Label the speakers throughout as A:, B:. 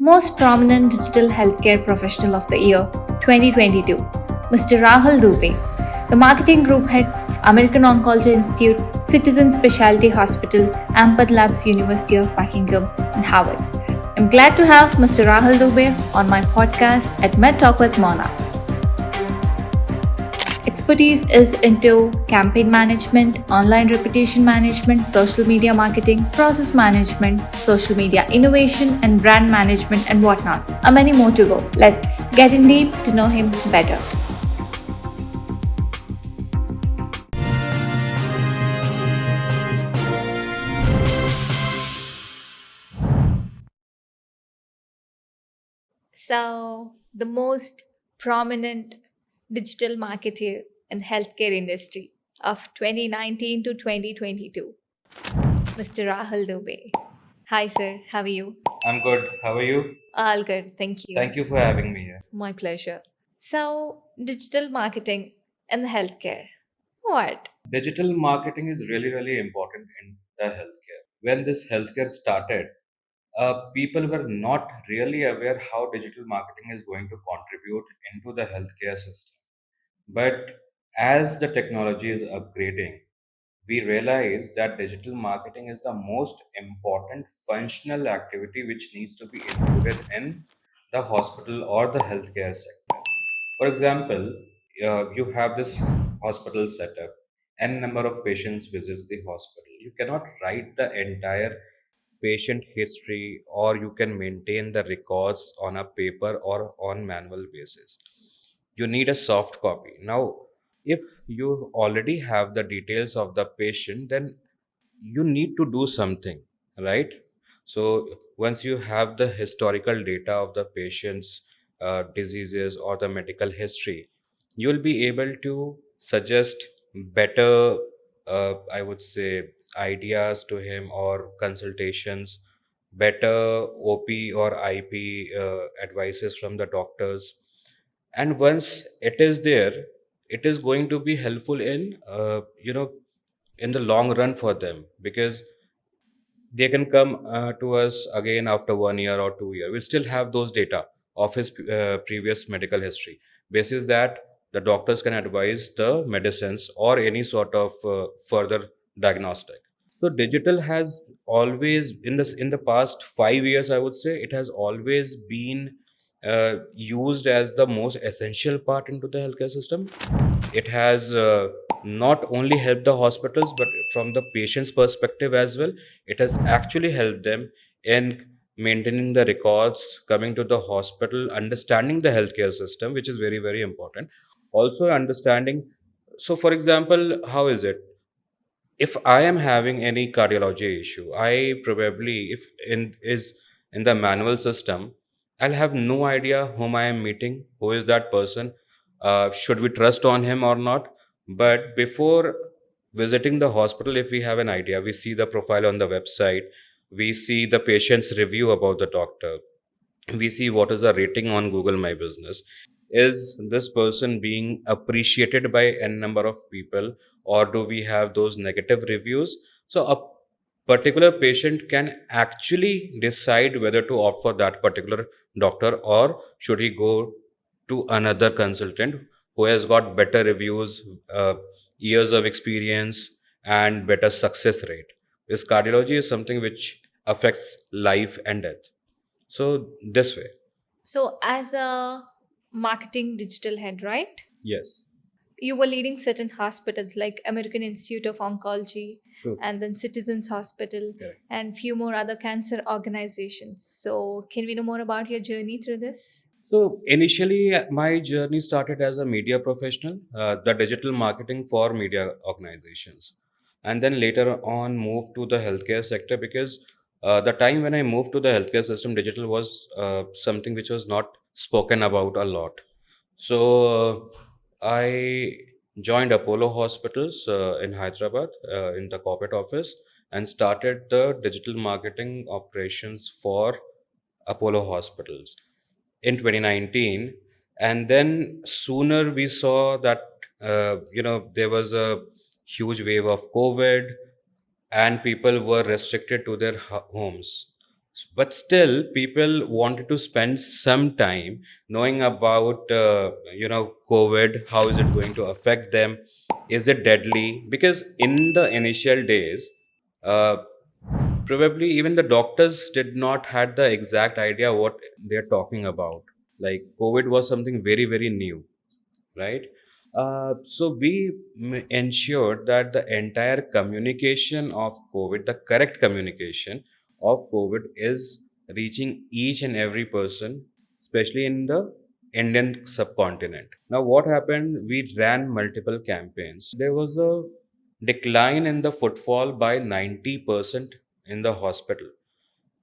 A: Most prominent digital healthcare professional of the year 2022, Mr. Rahul Dubey, the marketing group head of American Oncology Institute, Citizen Specialty Hospital, Ampad Labs, University of Buckingham, and Harvard. I'm glad to have Mr. Rahul Dubey on my podcast at Med Talk with Mona. Expertise is into campaign management, online reputation management, social media marketing, process management, social media innovation, and brand management, and whatnot. And many more to go. Let's get in deep to know him better. So, the most prominent digital marketer in the healthcare industry of 2019 to 2022, Mr. Rahul Dubey. Hi, sir. How are you?
B: I'm good. How are you?
A: All good. Thank you.
B: Thank you for having me here.
A: My pleasure. So, digital marketing in the healthcare. What?
B: Digital marketing is really important in the healthcare. When this healthcare started, people were not really aware how digital marketing is going to contribute into the healthcare system. But as the technology is upgrading, we realize that digital marketing is the most important functional activity which needs to be included in the hospital or the healthcare sector. For example, you have this hospital setup, n number of patients visits the hospital. You cannot write the entire patient history, or you can maintain the records on a paper or on manual basis. You need a soft copy. Now, if you already have the details of the patient, then you need to do something, right? So once you have the historical data of the patient's diseases or the medical history, you'll be able to suggest better, I would say, ideas to him, or consultations, better op or ip advices from the doctors. And once it is there, it is going to be helpful in in the long run for them, because they can come to us again after 1 year or 2 year. We still have those data of his previous medical history. Basis that, the doctors can advise the medicines or any sort of further diagnostic. So digital has always, in the past 5 years, I would say, it has always been used as the most essential part into the healthcare system. It has not only helped the hospitals, but from the patient's perspective as well, it has actually helped them in maintaining the records, coming to the hospital, understanding the healthcare system, which is very important. Also understanding. So for example, how is it, if I am having any cardiology issue, I probably, if in is in the manual system, I'll have no idea whom I am meeting, who is that person, should we trust on him or not. But before visiting the hospital, if we have an idea, we see the profile on the website, we see the patient's review about the doctor, we see what is the rating on Google My Business. Is this person being appreciated by n number of people, or do we have those negative reviews? So a particular patient can actually decide whether to opt for that particular doctor, or should he go to another consultant who has got better reviews, years of experience, and better success rate. This cardiology is something which affects life and death. So this way.
A: So, as a marketing digital head, right?
B: Yes.
A: You were leading certain hospitals like American Institute of Oncology
B: True.
A: and then Citizens Hospital
B: Correct.
A: and few more other cancer organizations. So, can we know more about your journey through this?
B: So initially, my journey started as a media professional, the digital marketing for media organizations, and then later on moved to the healthcare sector, because the time when I moved to the healthcare system, digital was something which was not spoken about a lot. So I joined Apollo Hospitals in Hyderabad in the corporate office, and started the digital marketing operations for Apollo Hospitals in 2019. And then sooner we saw that there was a huge wave of COVID, and people were restricted to their homes. But still people wanted to spend some time knowing about COVID, how is it going to affect them, is it deadly, because in the initial days, uh, probably even the doctors did not had the exact idea what they're talking about. Like COVID was something very very new, right? So we ensured that the entire communication of COVID, the correct communication of COVID, is reaching each and every person, especially in the Indian subcontinent. Now, what happened? We ran multiple campaigns. There was a decline in the footfall by 90% in the hospital.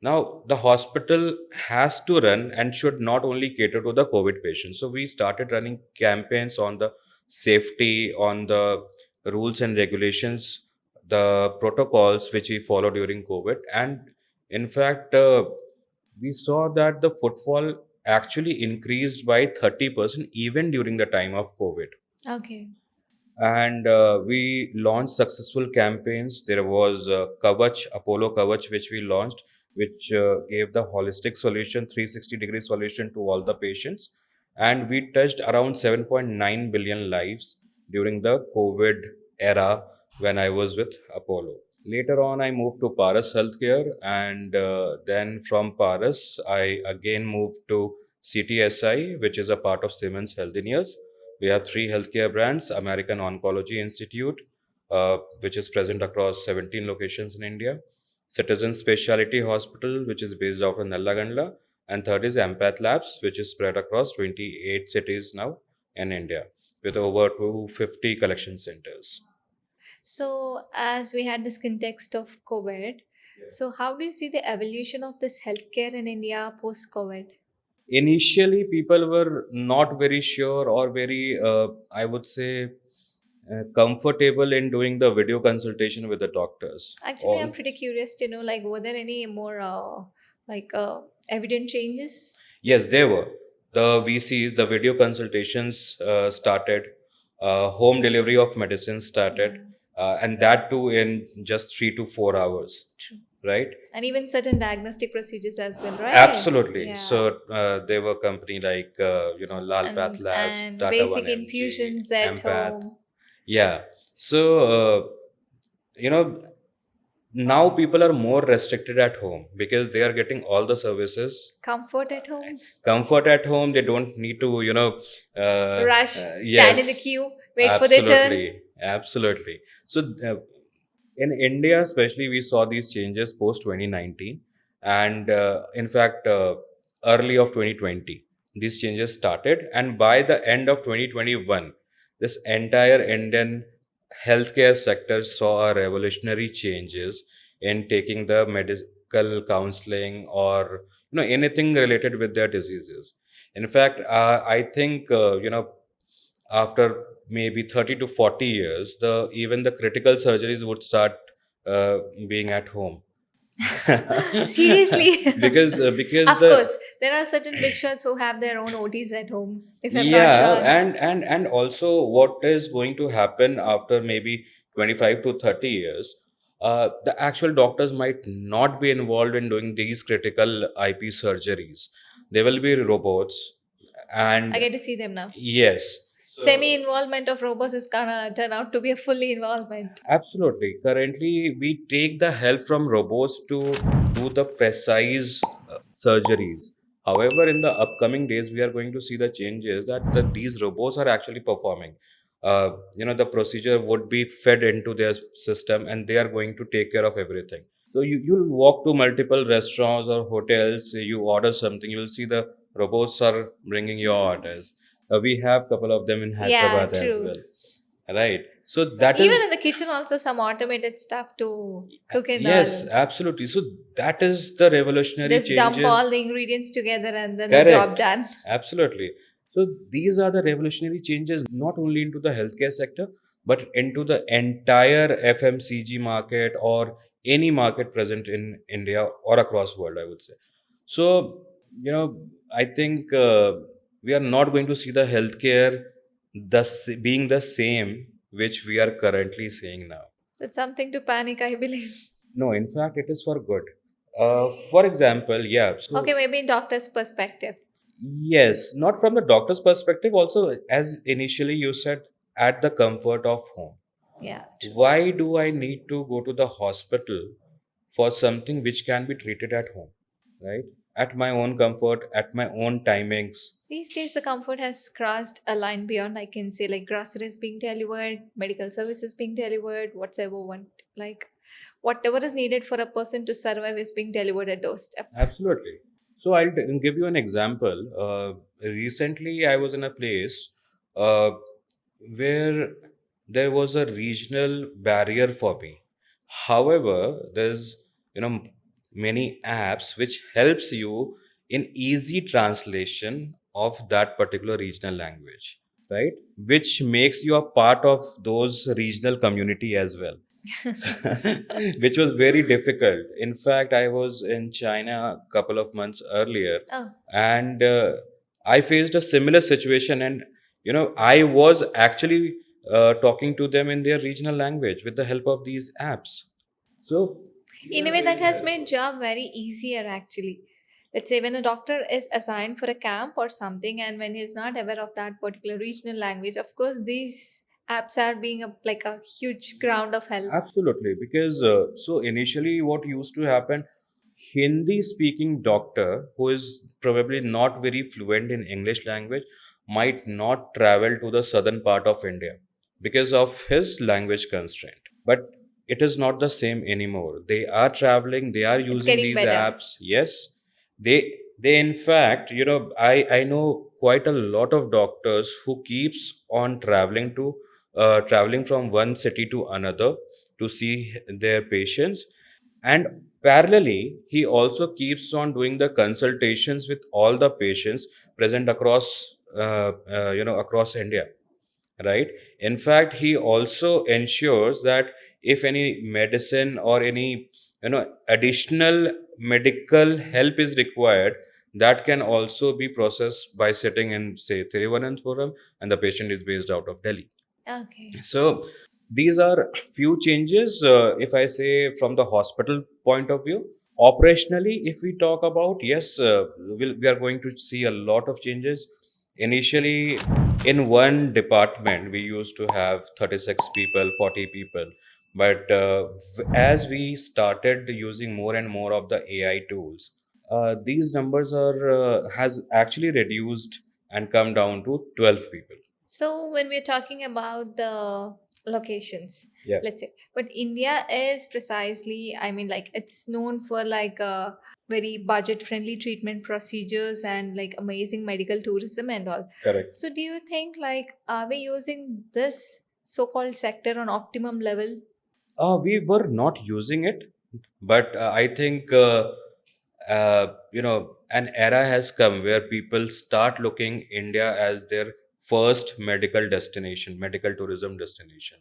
B: Now, the hospital has to run and should not only cater to the COVID patients. So, we started running campaigns on the safety, on the rules and regulations, the protocols which we follow during COVID. And in fact, we saw that the footfall actually increased by 30% even during the time of COVID.
A: Okay.
B: And we launched successful campaigns. There was Kavach, Apollo Kavach, which we launched, which gave the holistic solution, 360-degree solution to all the patients. And we touched around 7.9 billion lives during the COVID era when I was with Apollo. Later on, I moved to Paras Healthcare, and then from Paras, I again moved to CTSI, which is a part of Siemens Healthineers. We have three healthcare brands: American Oncology Institute, which is present across 17 locations in India; Citizen Specialty Hospital, which is based out of Nellagandla; and third is Empath Labs, which is spread across 28 cities now in India, with over 250 collection centers.
A: So, as we had this context of COVID, so how do you see the evolution of this healthcare in India post COVID?
B: Initially, people were not very sure or very, I would say, comfortable in doing the video consultation with the doctors.
A: Actually, I'm
B: All
A: pretty curious to know, like, were there any more like evident changes?
B: Yes, they were. The VCs, the video consultations started, home delivery of medicine
A: Yeah,
B: started, and that too in just 3 to 4 hours,
A: true.
B: right?
A: And even certain diagnostic procedures as well, right?
B: Absolutely.
A: Yeah.
B: So there were company like Lal Path Labs,
A: And
B: Tata
A: basic
B: 1MG,
A: infusions at
B: Empath.
A: home.
B: Yeah. So you know now people are more restricted at home because they are getting all the services.
A: Comfort at home.
B: Comfort at home, they don't need to
A: Rush, stand in the
B: yes,
A: queue, wait for their turn.
B: absolutely, absolutely. So in India especially, we saw these changes post 2019, and in fact early of 2020 these changes started, and by the end of 2021 this entire Indian healthcare sector saw a revolutionary changes in taking the medical counseling or anything related with their diseases. In fact, I think after maybe 30 to 40 years, the even the critical surgeries would start being at home.
A: Seriously.
B: Because
A: Of
B: the
A: course, there are certain big shots who have their own OTs at home, if I'm not
B: Yeah,
A: wrong.
B: and also what is going to happen after maybe 25 to 30 years, the actual doctors might not be involved in doing these critical IP surgeries. There will be robots,
A: I
B: and
A: get to see them now.
B: yes. So
A: Semi involvement of robots is gonna turn out to be a fully involvement.
B: absolutely. Currently, we take the help from robots to do the precise surgeries. However, in the upcoming days, we are going to see the changes that these robots are actually performing. The procedure would be fed into their system, and they are going to take care of everything. So you'll walk to multiple restaurants or hotels, you order something, you'll see the robots are bringing your orders. We have couple of them in
A: Yeah,
B: Hyderabad as
A: true.
B: well, right? So that
A: Even
B: is
A: in the kitchen, also some automated stuff to cook and
B: yes,
A: all.
B: absolutely. So that is the revolutionary
A: Just dump
B: changes.
A: all the ingredients together and then the job
B: Correct.
A: done.
B: Absolutely. So these are the revolutionary changes not only into the healthcare sector, but into the entire FMCG market or any market present in India or across world, I would say. So, I think we are not going to see the healthcare being the same which we are currently seeing now.
A: That's something to panic, I believe.
B: No, in fact, it is for good. For example, yeah.
A: Okay,
B: So
A: maybe in doctor's perspective.
B: yes, not from the doctor's perspective. Also, as initially you said, at the comfort of home.
A: Yeah, true.
B: Why do I need to go to the hospital for something which can be treated at home, right? At my own comfort, at my own timings.
A: These days, the comfort has crossed a line beyond, I can say, like groceries being delivered, medical services being delivered, whatsoever one, like whatever is needed for a person to survive is being delivered at doorstep.
B: Absolutely. So I'll give you an example. Recently, I was in a place uh, where there was a regional barrier for me. However, there's many apps which helps you in easy translation of that particular regional language, right? Which makes you a part of those regional community as well. Which was very difficult. In fact, I was in China a couple of months earlier,
A: Oh,
B: and I faced a similar situation. And I was actually talking to them in their regional language with the help of these apps. So these
A: in a
B: are
A: way that
B: very
A: has made
B: helpful.
A: job very easier actually. Let's say when a doctor is assigned for a camp or something, and when he's not aware of that particular regional language, of course these apps are being like a huge ground of help.
B: Absolutely, because so initially, what used to happen, Hindi speaking doctor who is probably not very fluent in English language might not travel to the southern part of India because of his language constraint. But it is not the same anymore. They are traveling, they are
A: It's
B: using
A: getting
B: these
A: better.
B: apps. Yes, they in fact, I know quite a lot of doctors who keeps on traveling from one city to another to see their patients, and parallelly he also keeps on doing the consultations with all the patients present across across India, right? In fact, he also ensures that if any medicine or any additional medical help is required, that can also be processed by sitting in, say, Thiruvananthapuram, and the patient is based out of Delhi.
A: Okay.
B: So these are few changes, if I say from the hospital point of view. Operationally, if we talk about, yes, we are going to see a lot of changes. Initially, in one department, we used to have 36 people, 40 people. But as we started using more and more of the AI tools, these numbers are has actually reduced and come down to 12 people.
A: So when we're talking about the locations,
B: Yeah,
A: let's say, but India is precisely, I mean, like it's known for like a very budget-friendly treatment procedures and like amazing medical tourism and all.
B: correct.
A: So do you think like are we using this so-called sector on optimum level?
B: We were not using it, but I think an era has come where people start looking India as their first medical destination, medical tourism destination.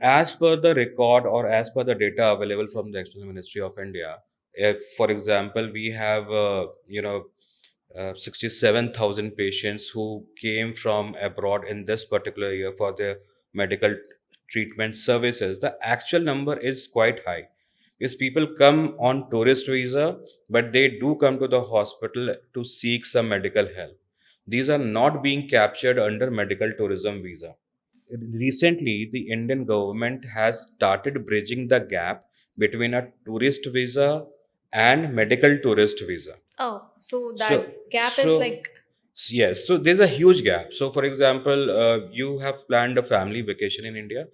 B: As per the record or as per the data available from the External Ministry of India, if, for example, we have 67,000 patients who came from abroad in this particular year for their medical treatment services, the actual number is quite high. Because people come on tourist visa, but they do come to the hospital to seek some medical help. These are not being captured under medical tourism visa. Recently, the Indian government has started bridging the gap between a tourist visa and medical tourist visa.
A: Oh, so
B: So,
A: that gap is
B: so
A: like
B: yes, so there's a huge gap. So, for example, you have planned a family vacation in India.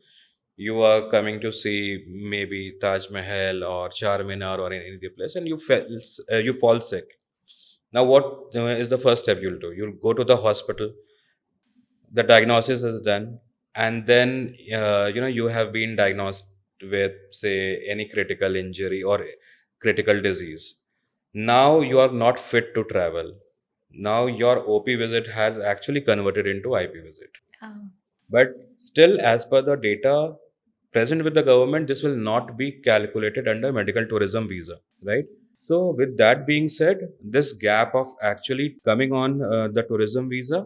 B: You are coming to see maybe Taj Mahal or Charminar or any other place, and you fall sick. Now, what is the first step you'll do? You'll go to the hospital. The diagnosis is done, and then you have been diagnosed with, say, any critical injury or critical disease. Now you are not fit to travel. Now your OP visit has actually converted into IP visit.
A: oh.
B: But still, as per the data present with the government, this will not be calculated under medical tourism visa, right? So, with that being said, this gap of actually coming on the tourism visa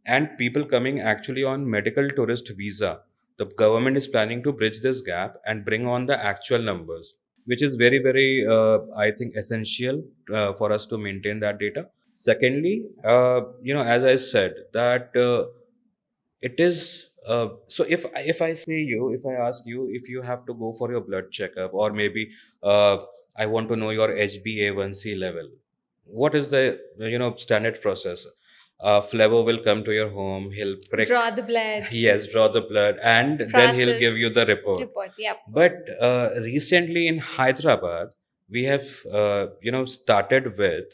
B: and people coming actually on medical tourist visa, the government is planning to bridge this gap and bring on the actual numbers. which is very, very, I think, essential for us to maintain that data. Secondly, as I said, that it is so if I say you, if I ask you, if you have to go for your blood checkup, or maybe uh, I want to know your HbA1c level, what is the standard process? Flavor will come to your home, he'll prick,
A: Draw the blood,
B: yes, draw the blood, and then he'll give you the
A: process,
B: report.
A: report. Yep.
B: But recently in Hyderabad, we have started with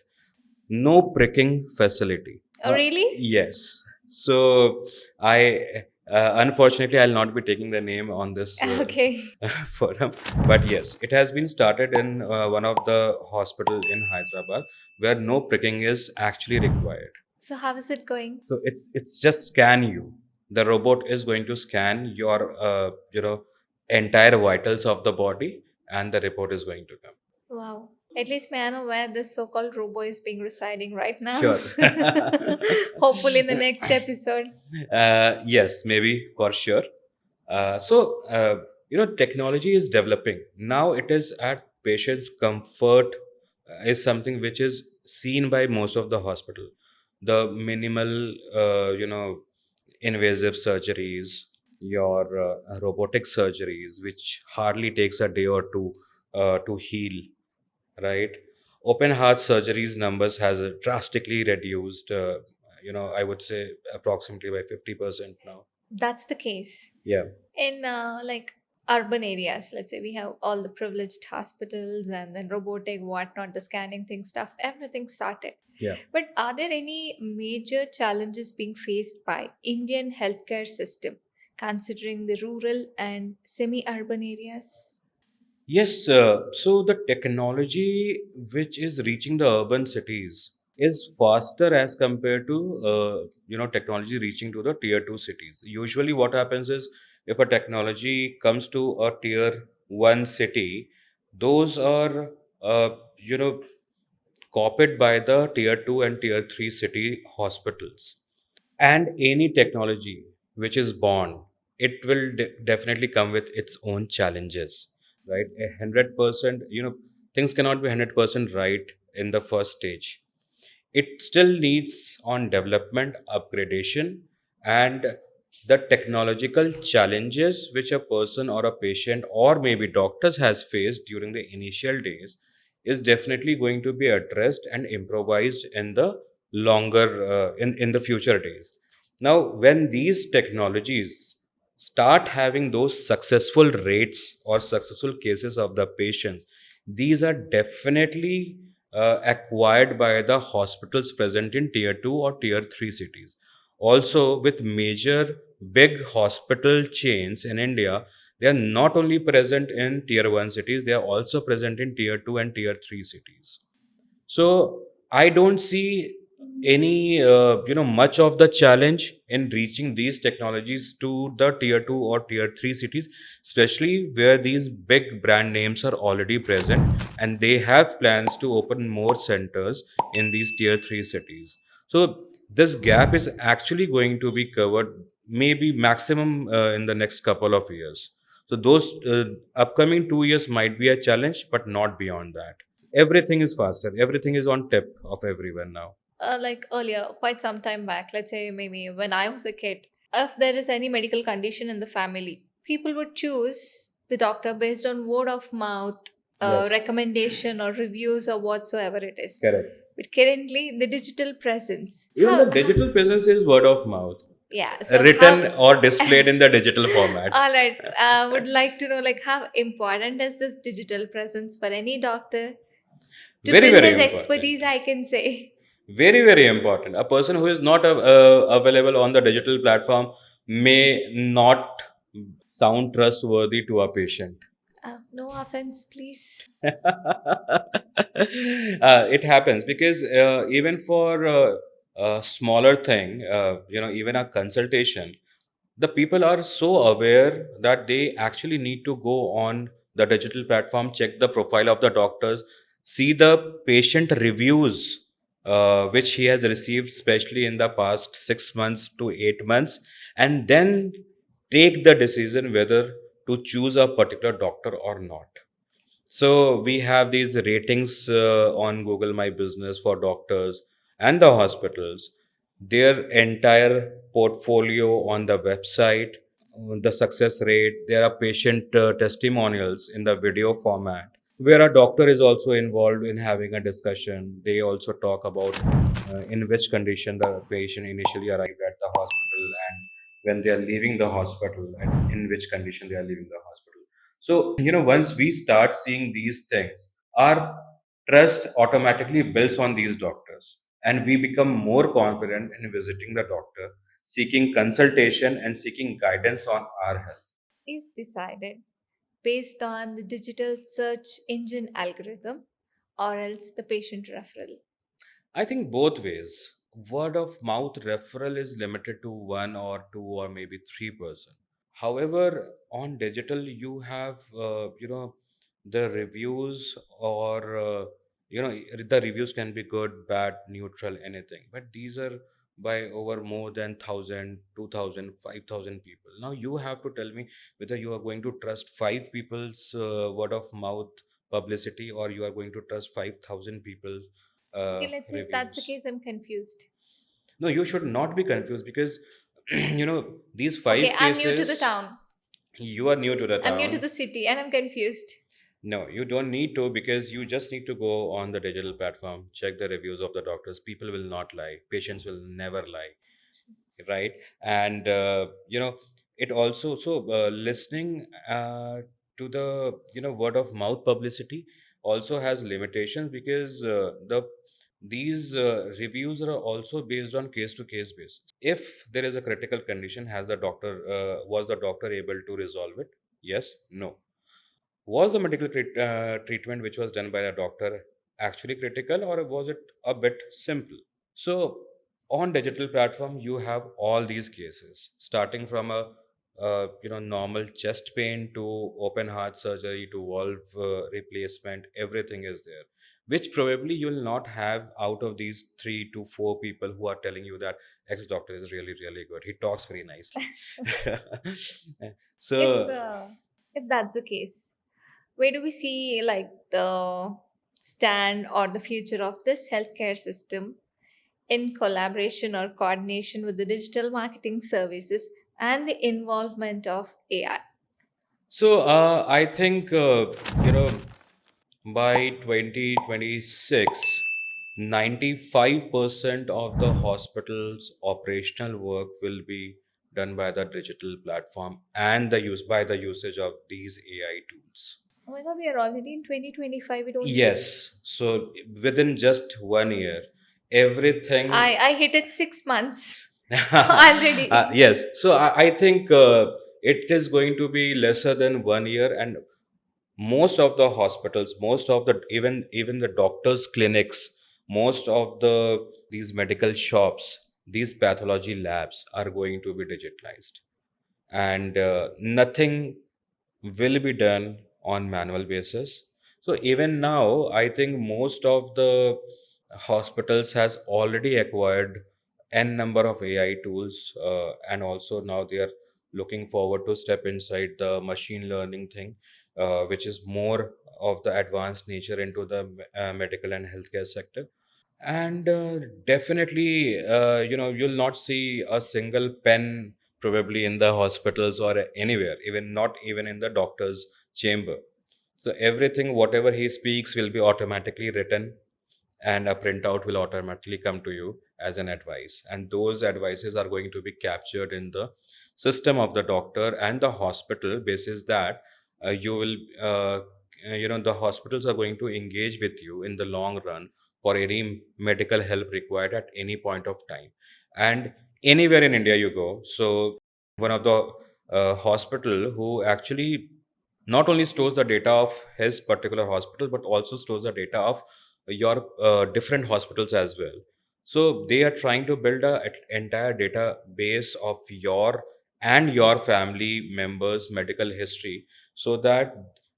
B: no pricking facility.
A: Oh, really?
B: Yes. So I unfortunately I'll not be taking the name on this
A: Okay.
B: forum, but yes, it has been started in one of the hospital in Hyderabad where no pricking is actually required.
A: So how is it going?
B: So it's just scan you. The robot is going to scan your entire vitals of the body, and the report is going to come.
A: Wow. At least may I know where this so-called robo is being residing right now.
B: Sure.
A: Hopefully in the next episode.
B: Yes, maybe for sure. Technology is developing. Now it is at patients' comfort is something which is seen by most of the hospital. The minimal, invasive surgeries, your robotic surgeries, which hardly takes a day or two to heal, right? Open heart surgeries numbers has drastically reduced. I would say approximately by 50% now.
A: That's the case.
B: Yeah,
A: In like urban areas, let's say we have all the privileged hospitals and then robotic, whatnot, the scanning thing stuff, everything started.
B: yeah.
A: But are there any major challenges being faced by Indian healthcare system considering the rural and semi-urban areas?
B: Yes, so the technology which is reaching the urban cities is faster as compared to technology reaching to the tier 2 cities. Usually what happens is, if a technology comes to a tier 1 city, those are uh, you know copied by the tier 2 and tier 3 city hospitals. And any technology which is born, it will definitely come with its own challenges, right? 100%, things cannot be 100% right in the first stage. It still needs on development, upgradation, and the technological challenges which a person or a patient or maybe doctors has faced during the initial days is definitely going to be addressed and improvised in the longer in the future days. Now when these technologies start having those successful rates or successful cases of the patients, these are definitely acquired by the hospitals present in tier 2 or tier 3 cities. Also, with major big hospital chains in India, they are not only present in tier 1 cities, they are also present in tier 2 and tier 3 cities. So I don't see any much of the challenge in reaching these technologies to the tier 2 or tier 3 cities, especially where these big brand names are already present and they have plans to open more centers in these tier 3 cities. So this gap is actually going to be covered maybe maximum in the next couple of years. So those upcoming 2 years might be a challenge, but not beyond that. Everything is faster, everything is on tip of everyone now.
A: Like earlier, quite some time back, let's say maybe when I was a kid, if there is any medical condition in the family, people would choose the doctor based on word of mouth,
B: Yes,
A: recommendation or reviews or whatsoever it is.
B: correct.
A: But currently, the digital presence.
B: Even the digital presence is word of mouth,
A: Yeah. So
B: written
A: how?
B: or displayed in the digital format.
A: All right. Would like to know like how important is this digital presence for any doctor to
B: Very,
A: build
B: very
A: his
B: important.
A: expertise? I can say.
B: Very, very important. A person who is not available on the digital platform may not sound trustworthy to a patient.
A: No offense, please.
B: It happens because even for a smaller thing, even a consultation, the people are so aware that they actually need to go on the digital platform, check the profile of the doctors, see the patient reviews which he has received, especially in the past 6 months to 8 months, and then take the decision whether to choose a particular doctor or not. So we have these ratings on Google My Business for doctors and the hospitals, their entire portfolio on the website, the success rate. There are patient testimonials in the video format where a doctor is also involved in having a discussion. They also talk about in which condition the patient initially arrived at the hospital and when they are leaving the hospital and in which condition they are leaving the hospital. So, once we start seeing these things, our trust automatically builds on these doctors and we become more confident in visiting the doctor, seeking consultation and seeking guidance on our health.
A: Is decided based on the digital search engine algorithm or else the patient referral.
B: I think both ways. Word of mouth referral is limited to one or two or maybe three-person. However, on digital, you have the reviews or the reviews can be good, bad, neutral, anything. But these are by over more than 1,000, 2,000, 5,000 people. Now you have to tell me whether you are going to trust five people's word of mouth publicity or you are going to trust 5,000 people
A: Okay, let's say if that's the
B: reviews.
A: case, I'm confused.
B: No, you should not be confused because these
A: Okay,
B: five
A: I'm new to the
B: cases.
A: town.
B: You are new to the
A: I'm new to
B: town.
A: the city and I'm confused.
B: No, you don't need to because you just need to go on the digital platform, check the reviews of the doctors. People will not lie. Patients will never lie, right? And it also listening to the word of mouth publicity also has limitations because these reviews are also based on case to case basis. If there is a critical condition, has the doctor was the doctor able to resolve it? Yes, no. Was the medical treatment which was done by the doctor actually critical or was it a bit simple? So on digital platform, you have all these cases, starting from a normal chest pain to open heart surgery to valve replacement. Everything is there, which probably you will not have out of these three to four people who are telling you that X doctor is really really good. He talks very nicely.
A: If
B: So
A: if that's the case, where do we see like the stand or the future of this healthcare system in collaboration or coordination with the digital marketing services and the involvement of AI?
B: I think, by 2026, 95% of the hospital's operational work will be done by the digital platform and by the usage of these AI tools.
A: Oh my god, we are already in 2025. We don't know.
B: Yes. So within just 1 year, everything.
A: I hit it 6 months already.
B: Yes. So I think it is going to be lesser than 1 year, and most of the hospitals, most of the even the doctors clinics, most of these medical shops, these pathology labs are going to be digitalized, and nothing will be done on manual basis. So even now I think most of the hospitals has already acquired n number of AI tools, and also now they are looking forward to step inside the machine learning thing, which is more of the advanced nature into the medical and healthcare sector. And definitely you'll not see a single pen probably in the hospitals or anywhere, even not even in the doctor's chamber. So everything whatever he speaks will be automatically written, and a printout will automatically come to you as an advice, and those advices are going to be captured in the system of the doctor and the hospital basis that you will the hospitals are going to engage with you in the long run for any medical help required at any point of time and anywhere in India you go. So one of the hospital who actually not only stores the data of his particular hospital but also stores the data of your different hospitals as well. So they are trying to build a entire database of your family members medical history, so that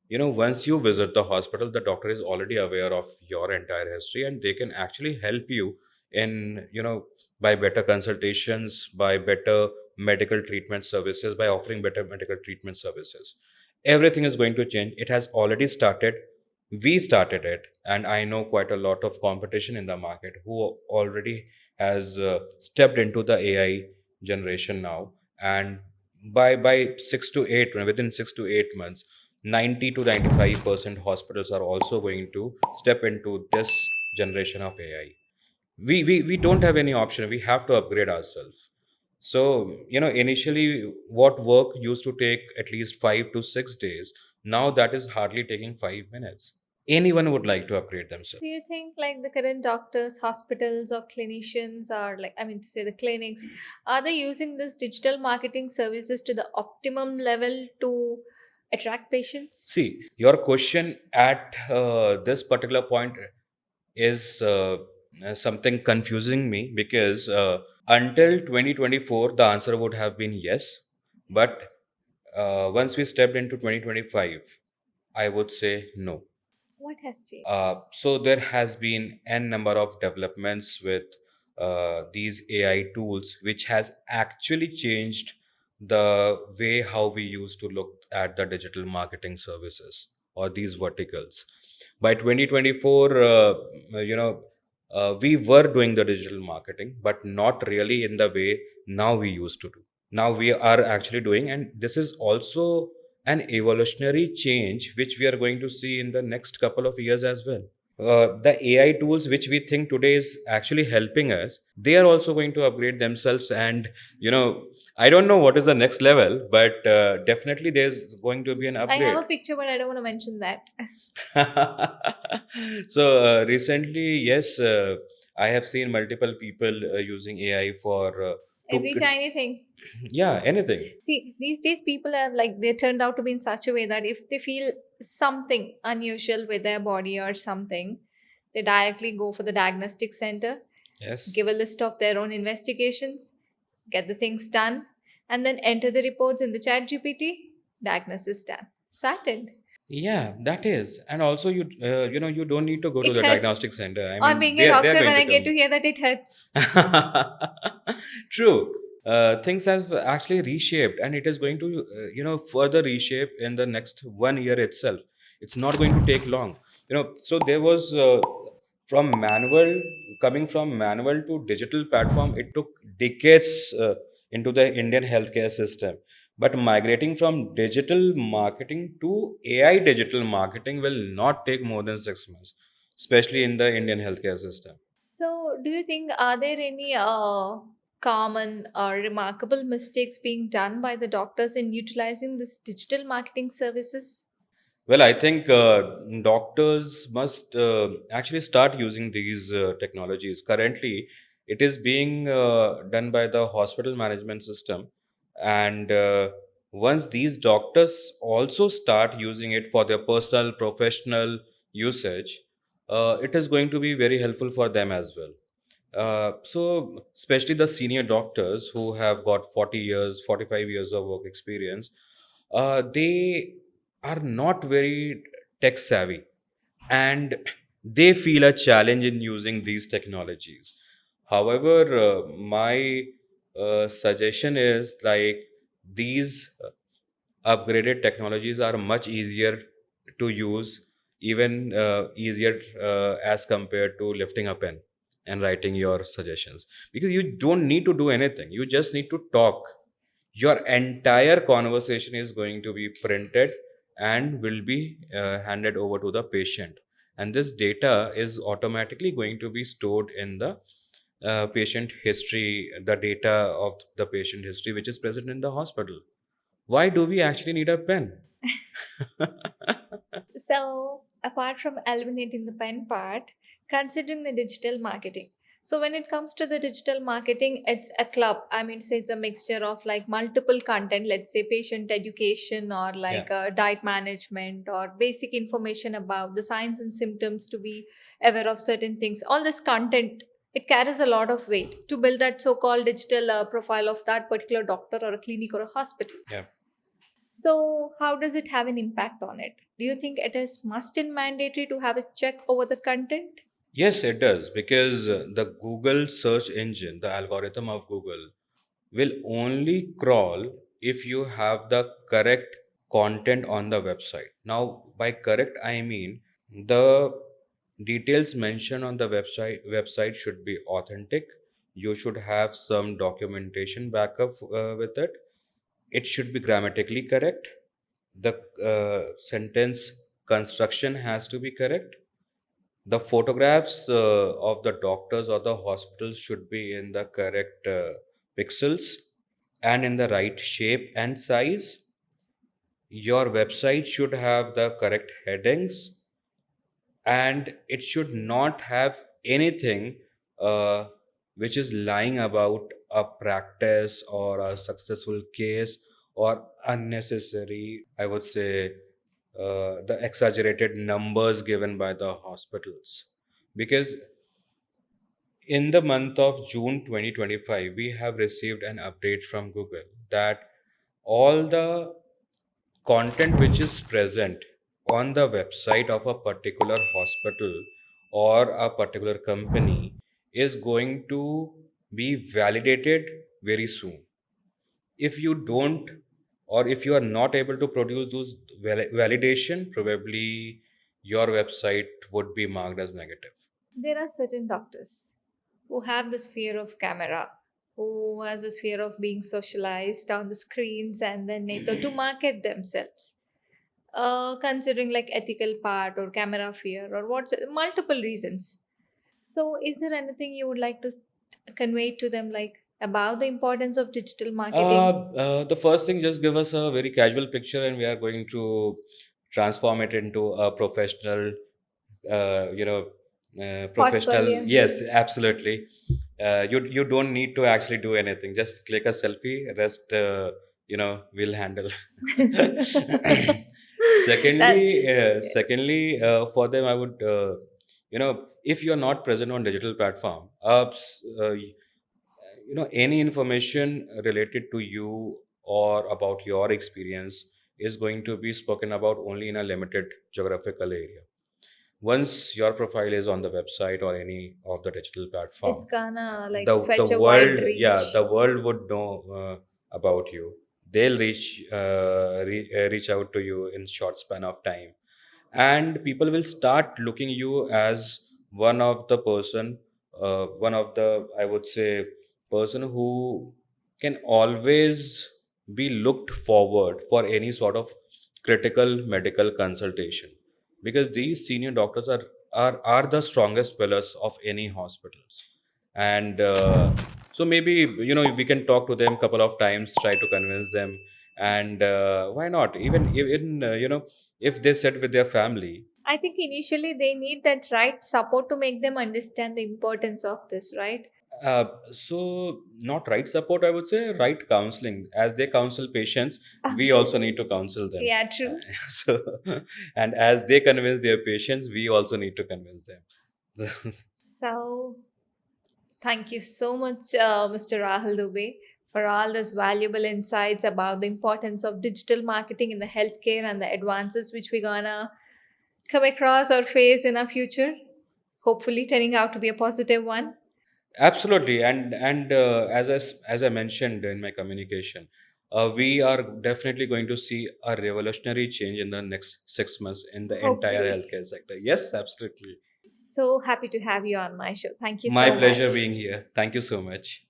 B: once you visit the hospital the doctor is already aware of your entire history and they can actually help you in by better consultations, by better medical treatment services, by offering better medical treatment services. Everything is going to change. It has already started. We started it, and I know quite a lot of competition in the market who already has stepped into the AI generation now. And by 6 to 8, within 6 to 8 months, 90 to 95% hospitals are also going to step into this generation of AI. We don't have any option. We have to upgrade ourselves. So, initially what work used to take at least 5 to 6 days, now that is hardly taking 5 minutes. Anyone would like to upgrade themselves.
A: Do you think like the current doctors, hospitals, or clinicians, or like, I mean to say the clinics, are they using this digital marketing services to the optimum level to attract patients?
B: See, your question at this particular point is something confusing me, because until 2024 the answer would have been yes, but once we stepped into 2025, I would say no.
A: What has changed?
B: So there has been n number of developments with these AI tools, which has actually changed the way how we used to look at the digital marketing services or these verticals. By 2024, we were doing the digital marketing, but not really in the way now we used to do. Now we are actually doing, and this is also an evolutionary change which we are going to see in the next couple of years as well. The AI tools which we think today is actually helping us, they are also going to upgrade themselves. And I don't know what is the next level, but definitely there's going to be an
A: I have
B: upgrade.
A: a picture, but I don't want to mention that.
B: So recently, yes, I have seen multiple people using AI for to
A: Every tiny thing.
B: yeah, anything.
A: See, these days people have like they turned out to be in such a way that if they feel something unusual with their body or something, they directly go for the diagnostic center,
B: Yes.
A: give a list of their own investigations, get the things done, and then enter the reports in the chat GPT. Diagnosis done. Sorted.
B: Yeah, that is. And also you don't need to go to
A: It
B: the diagnostic
A: hurts.
B: center. I
A: On
B: mean,
A: being a
B: they're
A: doctor,
B: going
A: when
B: to
A: I get to
B: come.
A: hear that it hurts.
B: True. Things have actually reshaped, and it is going to further reshape in the next 1 year itself. It's not going to take long. So there was from manual coming from manual to digital platform. It took decades into the Indian healthcare system. But migrating from digital marketing to AI digital marketing will not take more than 6 months, especially in the Indian healthcare system.
A: So, do you think are there any common or remarkable mistakes being done by the doctors in utilizing this digital marketing services?
B: Well, I think doctors must actually start using these technologies. Currently, it is being done by the hospital management system. And once these doctors also start using it for their personal, professional usage, it is going to be very helpful for them as well. So, especially the senior doctors who have got 40 years, 45 years of work experience, they are not very tech savvy, and they feel a challenge in using these technologies. However, my suggestion is like these upgraded technologies are much easier to use, even easier as compared to lifting a pen and writing your suggestions, because you don't need to do anything. You just need to talk. Your entire conversation is going to be printed and will be handed over to the patient, and this data is automatically going to be stored in the patient history, the data of the patient history which is present in the hospital. Why do we actually need a pen?
A: So, apart from eliminating the pen part, considering the digital marketing. So, when it comes to the digital marketing, it's a club. I mean, say it's a mixture of like multiple content, let's say patient education or
B: Yeah.
A: like diet management or basic information about the signs and symptoms to be aware of certain things. All this content, it carries a lot of weight to build that so called digital profile of that particular doctor or a clinic or a hospital.
B: Yeah.
A: So, how does it have an impact on it? Do you think it is must and mandatory to have a check over the content?
B: Yes, it does, because the Google search engine, the algorithm of Google, will only crawl if you have the correct content on the website. Now, by correct, I mean The details mentioned on the website should be authentic. You should have some documentation backup with it. It should be grammatically correct. The sentence construction has to be correct. The photographs of the doctors or the hospitals should be in the correct pixels and in the right shape and size. Your website should have the correct headings, and it should not have anything uh, which is lying about a practice or a successful case, or unnecessary, I would say, the exaggerated numbers given by the hospitals. Because in the month of June 2025, we have received an update from Google that all the content which is present on the website of a particular hospital or a particular company is going to be validated very soon. If you don't, or if you are not able to produce those validation, probably your website would be marked as negative.
A: There are certain doctors who have this fear of camera, who has this fear of being socialized on the screens and then to market themselves. Considering like ethical part or camera fear or what's multiple reasons. So, is there anything you would like to convey to them, like about the importance of digital marketing?
B: The first thing, just give us a very casual picture, and we are going to transform it into a professional, uh, you know, professional.
A: Portfolio.
B: Yes, absolutely. You don't need to actually do anything. Just click a selfie. Rest, we'll handle.
A: That
B: For them, I would, if you're not present on digital platform, any information related to you or about your experience is going to be spoken about only in a limited geographical area. Once your profile is on the website or any of the digital
A: it's
B: platform,
A: gonna like
B: the
A: fetch a wide
B: world, yeah,
A: reach.
B: the world would know about you. They'll reach out to you in short span of time, and people will start looking you as one of the, I would say, person who can always be looked forward for any sort of critical medical consultation, because these senior doctors are the strongest pillars of any hospitals. And so maybe, we can talk to them couple of times, try to convince them. And why not, even if they sit with their family.
A: I think initially they need that right support to make them understand the importance of this, right?
B: So not right support, I would say, right counseling. As they counsel patients, we
A: Okay.
B: also need to counsel them.
A: Yeah, true.
B: So, and as they convince their patients, we also need to convince them.
A: So, thank you so much, Mr. Rahul Dubey, for all this valuable insights about the importance of digital marketing in the healthcare and the advances which we're gonna come across or face in our future. Hopefully, turning out to be a positive one.
B: Absolutely, and as I mentioned in my communication, we are definitely going to see a revolutionary change in the next 6 months in the entire
A: Hopefully.
B: healthcare sector. Yes, absolutely.
A: So happy to have you on my show. Thank you
B: My
A: so
B: pleasure
A: much.
B: being here. Thank you so much.